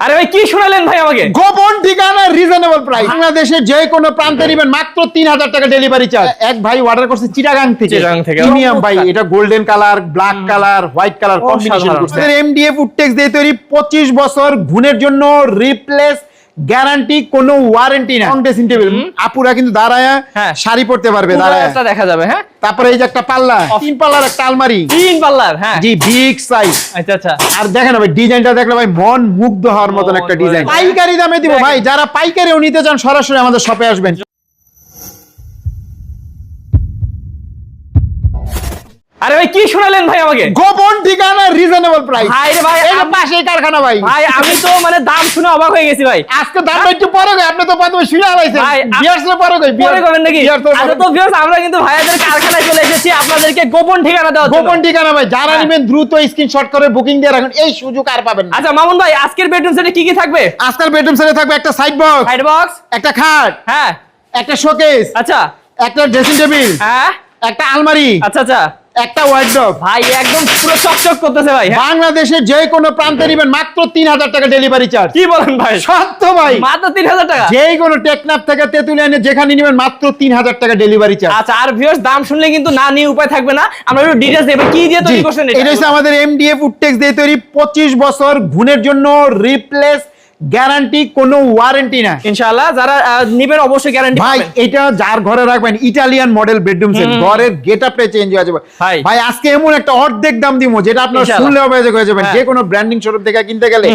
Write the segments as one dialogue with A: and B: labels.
A: আরে ভাই কি শোনালেন ভাই আমাকে?
B: গোপন ঠিকানা রিজনেবল প্রাইস। বাংলাদেশের যে কোনো প্রান্তে নেবেন মাত্র 3000 টাকা ডেলিভারি চার্জ। এক ভাই অর্ডার করছে চিটাগাং থেকে। প্রিমিয়াম ভাই, এটা golden colour, black colour, white colour combination করছে। এমডিএফ উডটেক্স দিয়ে তৈরি 25 বছর ঘুণের জন্য রিপ্লেস গ্যারান্টি, কোনো ওয়ারেন্টি না। ড্রেসিং টেবিল আপুরা কিন্তু দাঁড়ায় শাড়ি পরতে পারবে, দাঁড়ায়
A: এটা দেখা যাবে। হ্যাঁ,
B: তারপরে এই যে একটা পাল্লা, 3 পাল্লার একটা আলমারি,
A: 3 পাল্লার। হ্যাঁ
B: জি, বিগ সাইজ।
A: আচ্ছা আচ্ছা।
B: আর দেখেন ভাই ডিজাইনটা দেখলে ভাই মন মুগ্ধ হওয়ার মতন একটা ডিজাইন। পাইকারি দামে দিব ভাই, যারা পাইকারিও নিতে চান সরাসরি আমাদের শপে আসবেন।
A: আরে ভাই কি শোনালেন ভাই আমাকে?
B: গোপন ঠিকানা রিজনেবল প্রাইস।
A: ভাই রে ভাই,
B: এই পাশেই কারখানা ভাই।
A: ভাই আমি তো মানে দাম শুনে অবাক হয়ে গেছি ভাই।
B: আজকে দামটা একটু পরে গই, আপনি তো প্রথমে শুনে আলাইছেন।
A: ভাই
B: বিয়ার্সে পরে গই,
A: পরে করবেন নাকি? আচ্ছা তো ভিউয়ার্স, আমরা কিন্তু ভাইয়াদের কারখানায় চলে এসেছি আপনাদেরকে গোপন ঠিকানা দেওয়ার জন্য।
B: গোপন ঠিকানা ভাই, যারা নেবেন দ্রুত স্ক্রিনশট করে বুকিং দিয়ে রাখুন, এই সুযোগ আর পাবেন না।
A: আচ্ছা মামুন ভাই, আজকের বেডরুম সেটে কি কি থাকবে?
B: আজকের বেডরুম সেটে থাকবে একটা সাইড বক্স,
A: সাইড বক্স,
B: একটা খাট,
A: হ্যাঁ,
B: একটা শোকেস,
A: আচ্ছা,
B: একটা ড্রেসিং টেবিল,
A: হ্যাঁ,
B: একটা আলমারি,
A: আচ্ছা আচ্ছা,
B: একটা ওয়ার্ডরোব।
A: ভাই একদম পুরো চকচক করতেছে ভাই। হ্যাঁ,
B: বাংলাদেশের যে কোনো প্রান্তে নেবেন মাত্র 3000 টাকা ডেলিভারি চার্জ।
A: কি বলেন ভাই?
B: সত্য ভাই,
A: মাত্র 3000 টাকা।
B: যে কোনো টেকনাফ থেকে তেতুলিয়া এনে যেখানে নেবেন মাত্র 3000 টাকা ডেলিভারি চার্জ।
A: আচ্ছা, আর ভিউয়ার্স দাম শুনলে কিন্তু না নিয়ে উপায় থাকবে না। আমরা একটু ডিটেইলস দেব কি দিয়ে তৈরি করছেন
B: এটা হচ্ছে আমাদের এমডিএফ উডটেক্স দিয়ে তৈরি 25 বছর ঘুণের জন্য রিপ্লেস গ্যারান্টি, কোনো ওয়ারেন্টি না।
A: ইনশাআল্লাহ যারা নিবেন অবশ্যই গ্যারান্টি
B: ভাই
A: পাবেন।
B: এটা যার ঘরে রাখবেন ইটালিয়ান মডেল বেডরুম সেট, ঘরের গেটআপটা চেঞ্জ হয়ে যাবে ভাই। আজকে এমন একটা অর্ধেক দাম দিমু যেটা আপনারা শুনলে অবাক হয়ে যাবেন। যে কোনো ব্র্যান্ডিং শোরুম থেকে কিনতে গেলে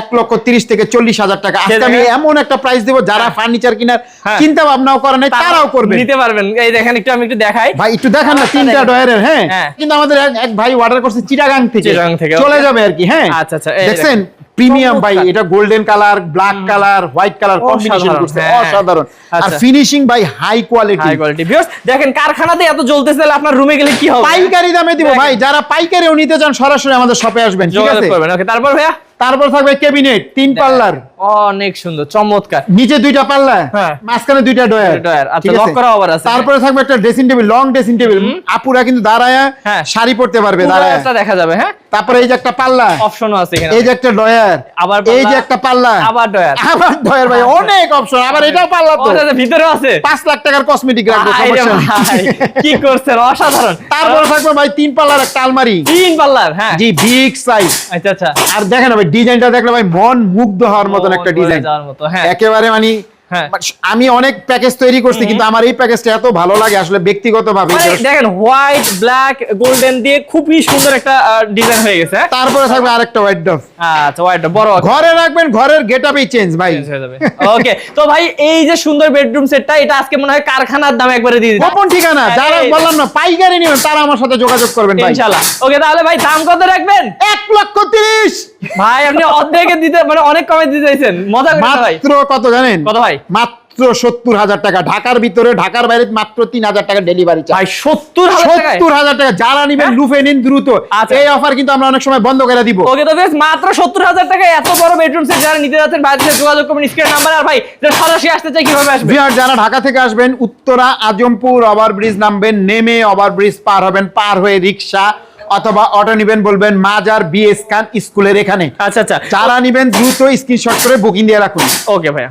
B: 1,30,000 থেকে 40,000 টাকা। আজকে আমি এমন একটা প্রাইস দেব যারা ফার্নিচার কিনার চিন্তা ভাবনাও করে নাই তারাও করবে,
A: নিতে পারবেন। এই দেখেন আমি একটু দেখাই
B: ভাই, একটু দেখান না তিনটা ডয়ারের। হ্যাঁ, কিন্তু আমাদের এক ভাই অর্ডার করছে চিটাগাং থেকে, চলে যাবে আর কি। হ্যাঁ
A: আচ্ছা আচ্ছা,
B: দেখছেন প্রিমিয়াম ভাই, এটা golden colour, black colour, white colour combination করছে, অসাধারণ। আর ফিনিশিং ভাই high quality,
A: high quality. Viewers দেখেন কারখানাতে এত জ্বলতেছে, আপনার রুমে গেলে কি হবে?
B: পাইকারি দামে দিব ভাই, যারা পাইকারিও নিতে চান সরাসরি আমাদের শপে আসবেন, ঠিক আছে?
A: ওকে, তারপর ভাইয়া
B: তারপর থাকবে ক্যাবিনেট 3 পাল্লার,
A: অনেক সুন্দর চমৎকার,
B: নিচে 2টা পাল্লা, মাঝখানে 2টা ডয়ার,
A: আচ্ছা লক করা আবার আছে।
B: তারপরে থাকবে একটা dressing table, long dressing table, আপুরা কিন্তু দাঁড়ায় শাড়ি পরতে পারবে, দাঁড়ায়
A: এটা দেখা যাবে। হ্যাঁ,
B: তারপরে এই যে একটা পাল্লা
A: অপশনও আছে এখানে,
B: এই যে একটা ডয়ার,
A: আবার
B: এই যে একটা পাল্লা,
A: আবার ডয়ার,
B: আবার ডয়ার ভাই, অনেক অপশন। আবার এটাও পাল্লা, তো
A: ভিতরে আছে
B: 5 লাখ টাকার কসমেটিক রাখবো, সমস্যা নেই।
A: কি করছেন, অসাধারণ।
B: তারপরে থাকবে ভাই 3 পাল্লার একটা আলমারি,
A: 3 পাল্লার, হ্যাঁ,
B: জি, বিগ সাইজ।
A: আচ্ছা আচ্ছা।
B: আর দেখেন ভাই ডিজাইনটা দেখলে ভাই মন মুগ্ধ হওয়ার মতন একটা ডিজাইন, একেবারে মানে আমি অনেক প্যাকেজ তৈরি করছি কিন্তু আমার এই প্যাকেজটা এত ভালো লাগে আসলে ব্যক্তিগতভাবে।
A: দেখেন হোয়াইট, ব্ল্যাক, গোল্ডেন দিয়ে খুবই সুন্দর একটা ডিজাইন হয়ে গেছে।
B: তারপরে থাকবে আরেকটা হোয়াইট ডভ।
A: আচ্ছা, হোয়াইট ডভ বড়
B: ঘরে রাখবেন, ঘরের গেটআপই চেঞ্জ ভাই
A: হয়ে যাবে। ওকে, তো ভাই এই যে সুন্দর বেডরুম সেটটা, এটা আজকে মনে হয় কারখানার দাম একবারে দিয়ে দিন।
B: গোপন ঠিকানা, যারা বললাম না পাইকারি নেবেন তারা আমার সাথে যোগাযোগ করবেন ভাই,
A: ইনশাআল্লাহ। ওকে, তাহলে ভাই দাম কত রাখবেন?
B: 1,30,000।
A: ভাই আপনি অর্ধেকে দিতে মানে অনেক কমে দিতে চাইছেন, মজা করে ভাই।
B: মাত্র কত জানেন?
A: কত ভাই?
B: মাত্র 70,000 টাকা। ঢাকার ভিতরে, ঢাকার বাইরে মাত্র 3,000 টাকা ডেলিভারি চার্জ।
A: ভাই 70,000
B: টাকা। যারা নিবেন লুফে নিন দ্রুত। এই অফার কিন্তু আমরা অনেক সময় বন্ধ করে দিব।
A: ওকে, তো বেশ মাত্র 70,000 টাকায় এত বড় বেডরুম সেট যারা নিতে যাচ্ছেন বাইরে থেকে যোগাযোগ করবেন স্ক্রিনের নাম্বার। আর ভাই যারা সরাসরি আসতে চাই কিভাবে আসবে?
B: যারা ঢাকা থেকে আসবেন উত্তরা আজমপুর ওভারব্রিজ নামবেন, নেমে ওভারব্রিজ পার হবেন, পার হয়ে রিকশা অথবা অটো নিবেন, বলবেন মাজার বিএস খান স্কুলের এখানে।
A: আচ্ছা আচ্ছা,
B: যারা নিবেন দ্রুত স্ক্রিনশট করে বুকিং দিয়ে রাখুন।
A: ওকে ভাইয়া।